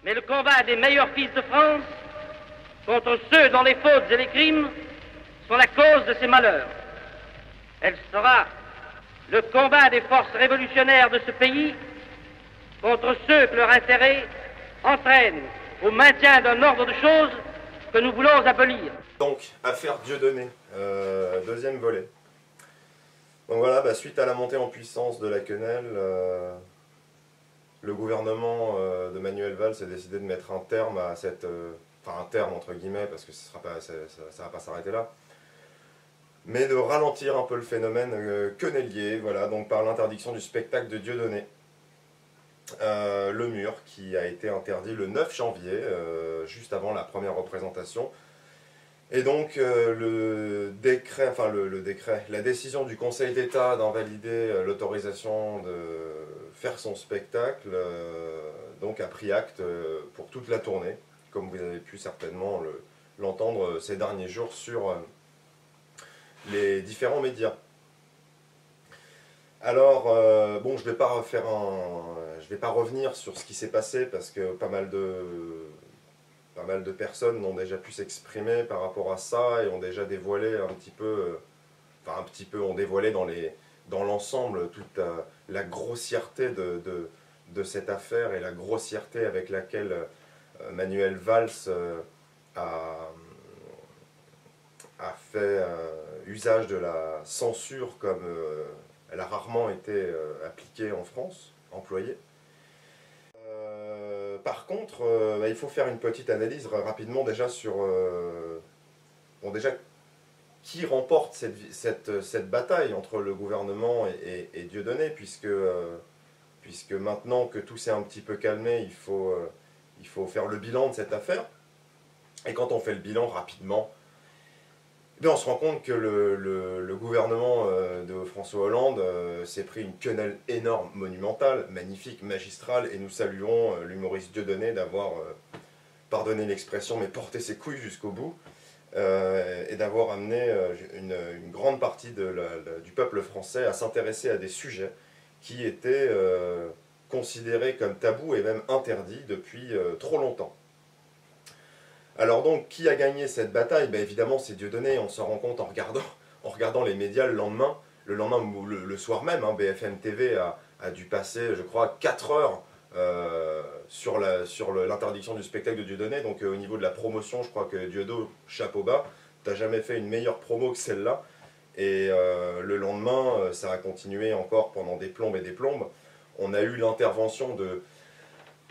mais le combat des meilleurs fils de France contre ceux dont les fautes et les crimes sont la cause de ces malheurs. Elle sera le combat des forces révolutionnaires de ce pays contre ceux que leur intérêt entraîne au maintien d'un ordre de choses que nous voulons abolir. Donc, affaire Dieudonné, deuxième volet. Donc voilà, suite à la montée en puissance de la quenelle, le gouvernement de Manuel Valls a décidé de mettre un terme à cette... enfin un terme entre guillemets, parce que ça va pas s'arrêter là, mais de ralentir un peu le phénomène quenellier, voilà, donc par l'interdiction du spectacle de Dieudonné. Le mur qui a été interdit le 9 janvier, juste avant la première représentation. Et donc le décret, la décision du Conseil d'État d'invalider l'autorisation de faire son spectacle, donc a pris acte pour toute la tournée, comme vous avez pu certainement l'entendre ces derniers jours sur les différents médias. Alors, bon, je vais pas revenir sur ce qui s'est passé parce que pas mal de personnes ont déjà pu s'exprimer par rapport à ça et ont déjà dévoilé ont dévoilé dans l'ensemble toute la grossièreté de cette affaire et la grossièreté avec laquelle Manuel Valls a fait usage de la censure comme elle a rarement été appliquée en France, employée. Par contre, il faut faire une petite analyse rapidement déjà sur... bon, déjà, qui remporte cette bataille entre le gouvernement et Dieudonné, puisque maintenant que tout s'est un petit peu calmé, il faut faire le bilan de cette affaire. Et quand on fait le bilan rapidement, on se rend compte que le gouvernement de François Hollande s'est pris une quenelle énorme, monumentale, magnifique, magistrale, et nous saluons l'humoriste Dieudonné d'avoir, pardonné l'expression, mais porté ses couilles jusqu'au bout, et d'avoir amené une grande partie du peuple français à s'intéresser à des sujets qui étaient considérés comme tabous et même interdits depuis trop longtemps. Alors donc, qui a gagné cette bataille? Évidemment, c'est Dieudonné, on s'en rend compte en regardant les médias le lendemain ou le soir même. BFM TV a dû passer, je crois, 4 heures sur l'interdiction du spectacle de Dieudonné. Donc au niveau de la promotion, je crois que Dieudonné, chapeau bas, t'as jamais fait une meilleure promo que celle-là. Et le lendemain, ça a continué encore pendant des plombes et des plombes. On a eu l'intervention de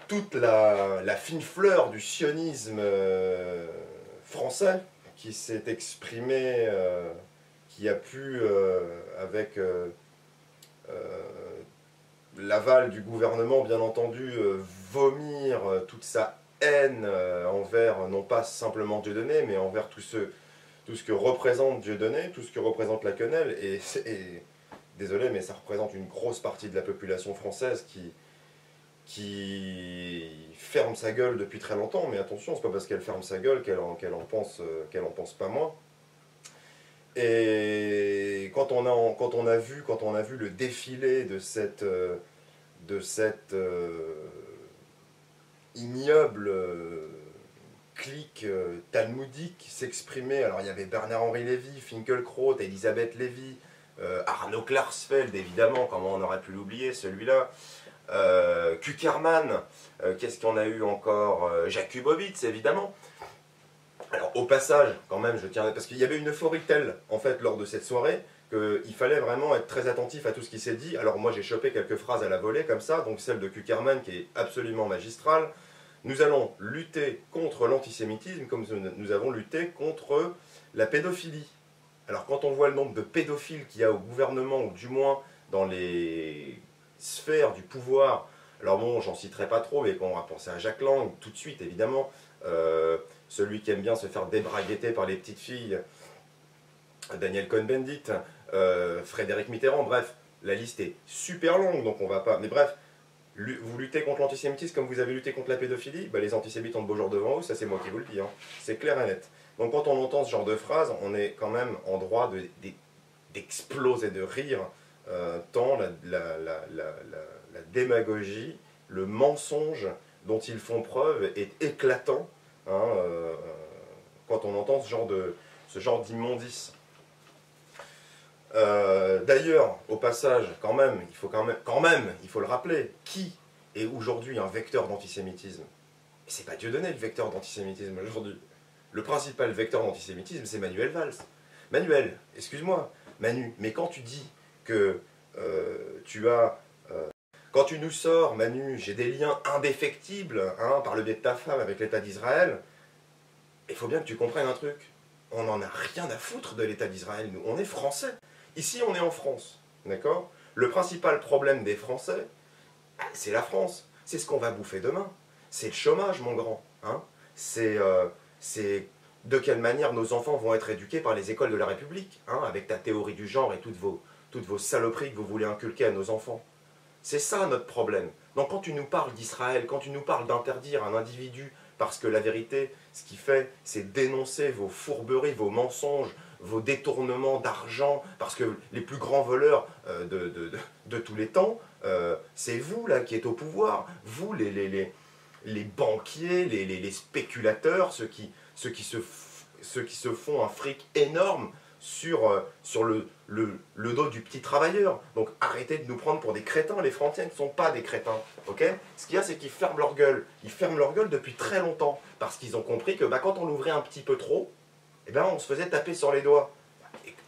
toute la fine fleur du sionisme français qui s'est exprimé, qui a pu, avec l'aval du gouvernement bien entendu, vomir toute sa haine envers, non pas simplement Dieudonné, mais envers tout ce que représente Dieudonné, tout ce que représente la quenelle, et désolé, mais ça représente une grosse partie de la population française qui ferme sa gueule depuis très longtemps, mais attention, c'est pas parce qu'elle ferme sa gueule qu'elle en pense pas moins. Et quand on a vu le défilé de cette ignoble clique talmudique s'exprimer, alors il y avait Bernard-Henri Lévy, Finkielkraut, Elisabeth Lévy, Arnaud Klarsfeld évidemment, comment on aurait pu l'oublier celui-là, Kuckerman, qu'est-ce qu'on a eu encore, Jakubowicz évidemment. Alors au passage, quand même, je tiens, parce qu'il y avait une euphorie telle en fait lors de cette soirée qu'il fallait vraiment être très attentif à tout ce qui s'est dit. Alors moi j'ai chopé quelques phrases à la volée comme ça, donc celle de Kuckerman qui est absolument magistrale. Nous allons lutter contre l'antisémitisme comme nous avons lutté contre la pédophilie. Alors quand on voit le nombre de pédophiles qu'il y a au gouvernement, ou du moins dans les sphères du pouvoir, alors bon, j'en citerai pas trop, mais qu'on va penser à Jack Lang, tout de suite évidemment, celui qui aime bien se faire débraguetter par les petites filles, Daniel Cohn-Bendit, Frédéric Mitterrand, bref, la liste est super longue, donc on va pas... Mais bref, vous luttez contre l'antisémitisme comme vous avez lutté contre la pédophilie, les antisémites ont de beaux jours devant eux, ça c'est moi qui vous le dis, c'est clair et net. Donc quand on entend ce genre de phrase, on est quand même en droit d'exploser de rire, tant la démagogie, le mensonge dont ils font preuve est éclatant, hein, quand on entend ce genre d'immondice. D'ailleurs, au passage, il faut le rappeler, qui est aujourd'hui un vecteur d'antisémitisme? C'est pas Dieudonné le vecteur d'antisémitisme aujourd'hui. Le principal vecteur d'antisémitisme, c'est Manuel Valls. Manuel, excuse-moi, Manu, mais quand tu dis que quand tu nous sors, Manu, j'ai des liens indéfectibles, hein, par le biais de ta femme avec l'État d'Israël, il faut bien que tu comprennes un truc. On n'en a rien à foutre de l'État d'Israël, nous. On est français. Ici, on est en France, d'accord? Le principal problème des Français, c'est la France. C'est ce qu'on va bouffer demain. C'est le chômage, mon grand. Hein? C'est de quelle manière nos enfants vont être éduqués par les écoles de la République, hein, avec ta théorie du genre et toutes vos saloperies que vous voulez inculquer à nos enfants. C'est ça notre problème. Donc quand tu nous parles d'Israël, quand tu nous parles d'interdire un individu, parce que la vérité, ce qu'il fait, c'est dénoncer vos fourberies, vos mensonges, vos détournements d'argent, parce que les plus grands voleurs de tous les temps, c'est vous là qui êtes au pouvoir, vous les banquiers, les spéculateurs, ceux qui se font un fric énorme sur le dos du petit travailleur. Donc arrêtez de nous prendre pour des crétins, les Français ne sont pas des crétins. Okay, ce qu'il y a, c'est qu'ils ferment leur gueule. Ils ferment leur gueule depuis très longtemps, parce qu'ils ont compris que quand on l'ouvrait un petit peu trop, eh ben, on se faisait taper sur les doigts.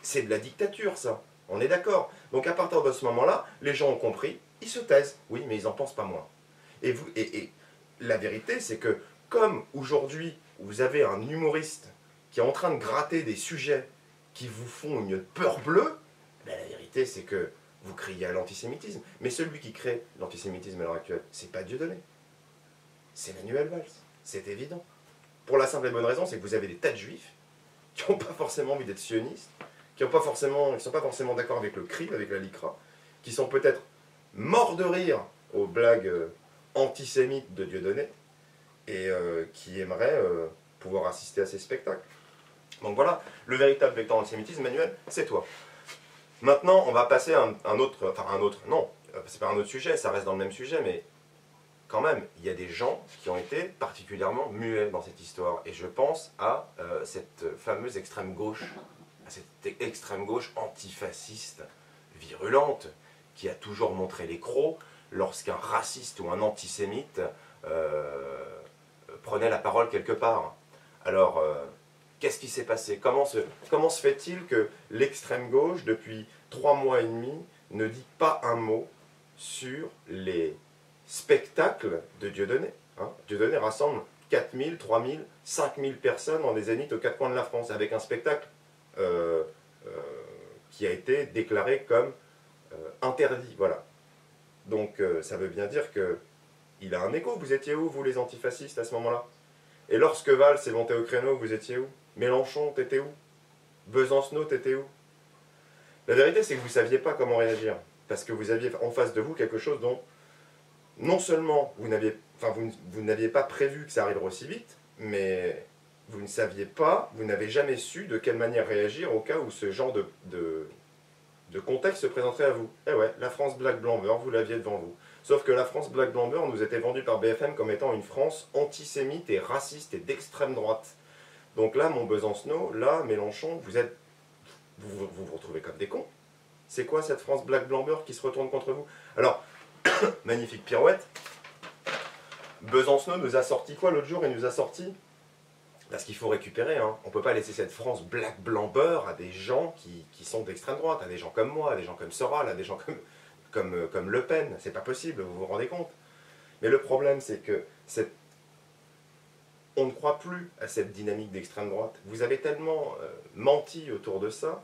C'est de la dictature, ça. On est d'accord. Donc à partir de ce moment-là, les gens ont compris, ils se taisent. Oui, mais ils n'en pensent pas moins. Et la vérité, c'est que comme aujourd'hui, vous avez un humoriste qui est en train de gratter des sujets qui vous font une peur bleue, ben la vérité, c'est que vous criez à l'antisémitisme. Mais celui qui crée l'antisémitisme à l'heure actuelle, c'est pas Dieudonné. C'est Manuel Valls. C'est évident. Pour la simple et bonne raison, c'est que vous avez des tas de juifs qui n'ont pas forcément envie d'être sionistes, qui ne sont pas forcément d'accord avec le CRI, avec la LICRA, qui sont peut-être morts de rire aux blagues antisémites de Dieudonné, et qui aimeraient pouvoir assister à ces spectacles. Donc voilà, le véritable vecteur antisémitisme, Manuel, c'est toi. Maintenant, on va passer à non, c'est pas un autre sujet, ça reste dans le même sujet, mais quand même, il y a des gens qui ont été particulièrement muets dans cette histoire. Et je pense à cette fameuse extrême gauche, à cette extrême gauche antifasciste, virulente, qui a toujours montré les crocs lorsqu'un raciste ou un antisémite prenait la parole quelque part. Alors, qu'est-ce qui s'est passé? Comment se fait-il que l'extrême gauche, depuis 3 mois et demi, ne dit pas un mot sur les spectacle de Dieudonné. Hein. Dieudonné rassemble 4000, 3000, 5000 personnes dans des zéniths aux 4 coins de la France, avec un spectacle qui a été déclaré comme interdit. Voilà. Donc ça veut bien dire qu'il a un écho. Vous étiez où, vous les antifascistes, à ce moment-là? Et lorsque Valls est monté au créneau, vous étiez où? Mélenchon, t'étais où? Besancenot, t'étais où? La vérité, c'est que vous ne saviez pas comment réagir, parce que vous aviez en face de vous quelque chose dont non seulement vous n'aviez pas prévu que ça arriverait aussi vite, mais vous ne saviez pas, vous n'avez jamais su de quelle manière réagir au cas où ce genre de contexte se présenterait à vous. Eh ouais, la France Black Blanc Beurre, vous l'aviez devant vous. Sauf que la France Black Blanc Beurre nous était vendue par BFM comme étant une France antisémite et raciste et d'extrême droite. Donc là, mon Besancenot, là, Mélenchon, vous vous retrouvez comme des cons. C'est quoi cette France Black Blanc Beurre qui se retourne contre vous? Alors, magnifique pirouette. Besancenot nous a sorti quoi l'autre jour? Il nous a sorti, parce qu'il faut récupérer, hein. On ne peut pas laisser cette France black blanc beurre à des gens qui sont d'extrême droite, à des gens comme moi, à des gens comme Soral, à des gens comme Le Pen. C'est pas possible, vous vous rendez compte? Mais le problème, c'est que on ne croit plus à cette dynamique d'extrême droite. Vous avez tellement menti autour de ça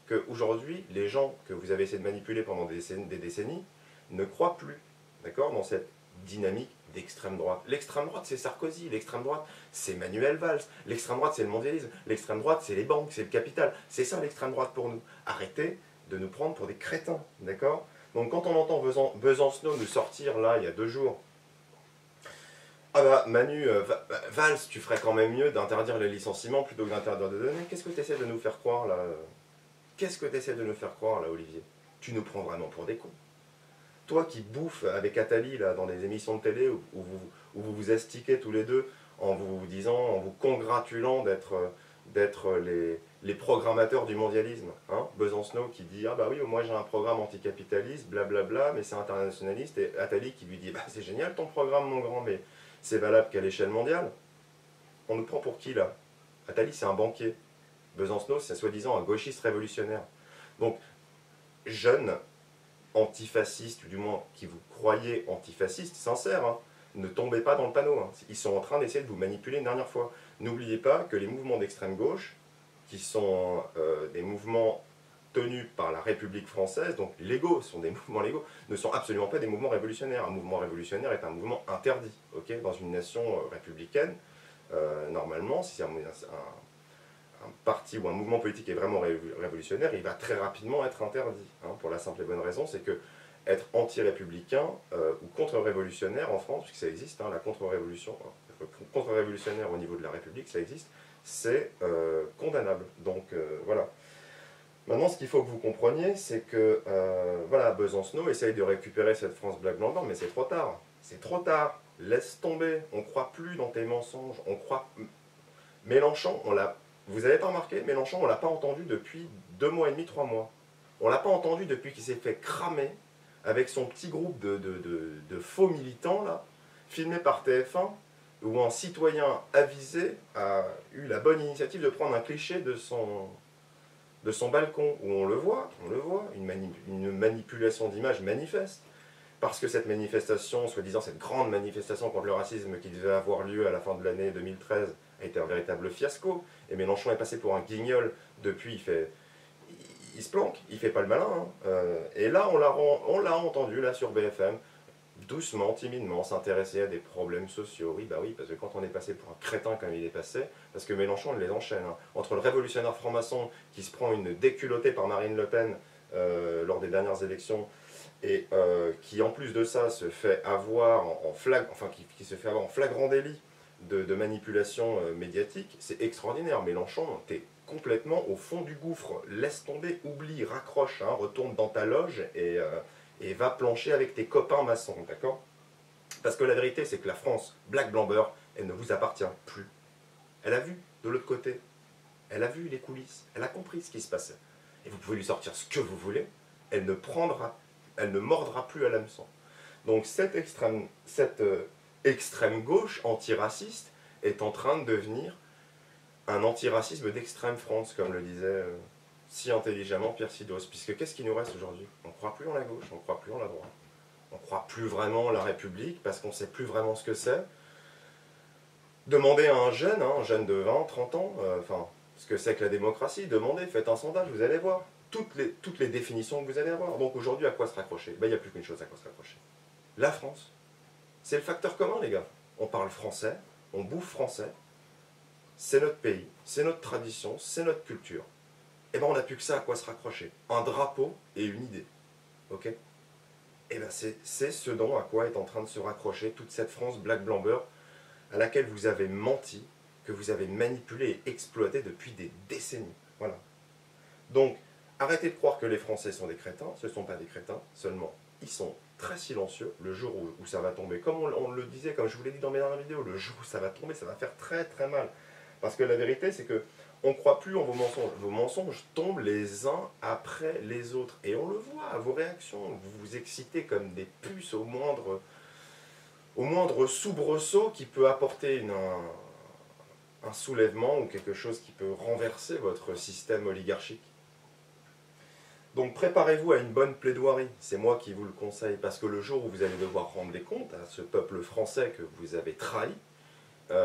qu'aujourd'hui, les gens que vous avez essayé de manipuler pendant des décennies ne croient plus, d'accord, dans cette dynamique d'extrême droite. L'extrême droite, c'est Sarkozy, l'extrême droite, c'est Manuel Valls, l'extrême droite, c'est le mondialisme, l'extrême droite, c'est les banques, c'est le capital. C'est ça l'extrême droite pour nous. Arrêtez de nous prendre pour des crétins, d'accord? Donc quand on entend Besancenot nous sortir, là, il y a 2 jours, ah bah Manu, Valls, tu ferais quand même mieux d'interdire les licenciements plutôt que d'interdire de donner. Qu'est-ce que tu essaies de nous faire croire, là? Qu'est-ce que tu essaies de nous faire croire, là, Olivier? Tu nous prends vraiment pour des cons. Toi qui bouffes avec Attali là, dans des émissions de télé où où vous vous astiquez tous les deux en vous disant, en vous congratulant d'être les programmateurs du mondialisme. Hein, Besancenot qui dit « Ah bah oui, moi j'ai un programme anticapitaliste, blablabla, mais c'est internationaliste. » Et Attali qui lui dit bah, « C'est génial ton programme, mon grand, mais c'est valable qu'à l'échelle mondiale. » On nous prend pour qui, là? Attali, c'est un banquier. Besancenot, c'est soi-disant un gauchiste révolutionnaire. Donc, jeunes antifascistes, ou du moins qui vous croyez antifascistes, sincères, hein, ne tombez pas dans le panneau. Hein. Ils sont en train d'essayer de vous manipuler une dernière fois. N'oubliez pas que les mouvements d'extrême gauche, qui sont des mouvements tenus par la République française, donc légaux, sont des mouvements légaux, ne sont absolument pas des mouvements révolutionnaires. Un mouvement révolutionnaire est un mouvement interdit, okay, dans une nation républicaine. Normalement, si c'est un parti ou un mouvement politique est vraiment révolutionnaire, il va très rapidement être interdit. Hein, pour la simple et bonne raison, c'est que être anti-républicain ou contre-révolutionnaire en France, puisque ça existe, hein, la contre-révolution, contre-révolutionnaire au niveau de la République, ça existe, c'est condamnable. Donc voilà. Maintenant, ce qu'il faut que vous compreniez, c'est que voilà, Besancenot essaye de récupérer cette France black blanc, mais c'est trop tard. C'est trop tard. Laisse tomber. On ne croit plus dans tes mensonges. On croit. Mélenchon, on l'a. Vous n'avez pas remarqué, Mélenchon, on ne l'a pas entendu depuis 2 mois et demi, 3 mois. On ne l'a pas entendu depuis qu'il s'est fait cramer avec son petit groupe de faux militants, là, filmé par TF1, où un citoyen avisé a eu la bonne initiative de prendre un cliché de son balcon, où on le voit, une manipulation d'image manifeste. Parce que cette manifestation, soi-disant cette grande manifestation contre le racisme qui devait avoir lieu à la fin de l'année 2013, a été un véritable fiasco. Et Mélenchon est passé pour un guignol. Depuis, il se planque, il fait pas le malin. Hein. Et là, on l'a entendu là sur BFM, doucement, timidement, s'intéresser à des problèmes sociaux. Oui, bah oui, parce que quand on est passé pour un crétin comme il est passé, parce que Mélenchon, il les enchaîne. Hein. Entre le révolutionnaire franc-maçon qui se prend une déculottée par Marine Le Pen lors des dernières élections, et qui en plus de ça se fait avoir qui se fait avoir en flagrant délit de manipulation médiatique, c'est extraordinaire. Mélenchon, t'es complètement au fond du gouffre. Laisse tomber, oublie, raccroche, hein, retourne dans ta loge et va plancher avec tes copains maçons, d'accord? Parce que la vérité, c'est que la France, black blanc beurre, elle ne vous appartient plus. Elle a vu de l'autre côté. Elle a vu les coulisses. Elle a compris ce qui se passait. Et vous pouvez lui sortir ce que vous voulez. Elle ne mordra plus à l'hameçon. Donc cette extrême gauche antiraciste est en train de devenir un antiracisme d'extrême France, comme le disait si intelligemment Pierre Sidos. Puisque qu'est-ce qui nous reste aujourd'hui? On ne croit plus en la gauche, on ne croit plus en la droite. On ne croit plus vraiment en la République parce qu'on ne sait plus vraiment ce que c'est. Demandez à un jeune de 20, 30 ans, ce que c'est que la démocratie, demandez, faites un sondage, vous allez voir. Toutes les définitions que vous allez avoir. Donc aujourd'hui, à quoi se raccrocher? Il n'y a plus qu'une chose à quoi se raccrocher. La France. C'est le facteur commun, les gars. On parle français, on bouffe français. C'est notre pays, c'est notre tradition, c'est notre culture. Et bien on n'a plus que ça à quoi se raccrocher. Un drapeau et une idée. Ok? Et bien c'est ce dont à quoi est en train de se raccrocher toute cette France black blanc beurre à laquelle vous avez menti, que vous avez manipulé et exploité depuis des décennies. Voilà. Donc, arrêtez de croire que les Français sont des crétins, ce ne sont pas des crétins, seulement ils sont très silencieux. Le jour où ça va tomber, comme on le disait, comme je vous l'ai dit dans mes dernières vidéos, le jour où ça va tomber, ça va faire très très mal. Parce que la vérité, c'est que on ne croit plus en vos mensonges. Vos mensonges tombent les uns après les autres. Et on le voit à vos réactions. Vous vous excitez comme des puces au moindre soubresaut qui peut apporter un soulèvement ou quelque chose qui peut renverser votre système oligarchique. Donc préparez-vous à une bonne plaidoirie, c'est moi qui vous le conseille, parce que le jour où vous allez devoir rendre des comptes à ce peuple français que vous avez trahi, il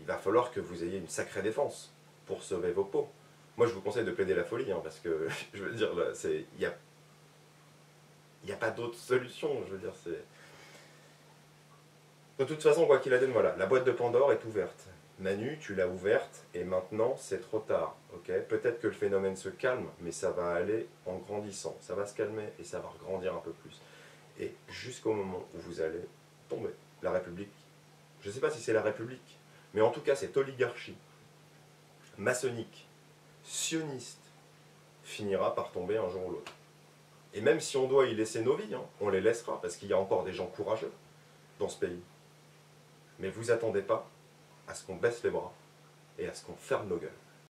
va falloir que vous ayez une sacrée défense pour sauver vos peaux. Moi je vous conseille de plaider la folie, hein, parce que, je veux dire, il n'y a pas d'autre solution, je veux dire, c'est... De toute façon, quoi qu'il advienne, voilà, la boîte de Pandore est ouverte. Manu, tu l'as ouverte et maintenant c'est trop tard. Okay, peut-être que le phénomène se calme, mais ça va aller en grandissant. Ça va se calmer et ça va regrandir un peu plus. Et jusqu'au moment où vous allez tomber, la République, je ne sais pas si c'est la République, mais en tout cas cette oligarchie maçonnique, sioniste, finira par tomber un jour ou l'autre. Et même si on doit y laisser nos vies, on les laissera parce qu'il y a encore des gens courageux dans ce pays. Mais vous attendez pas à ce qu'on baisse les bras et à ce qu'on ferme nos gueules.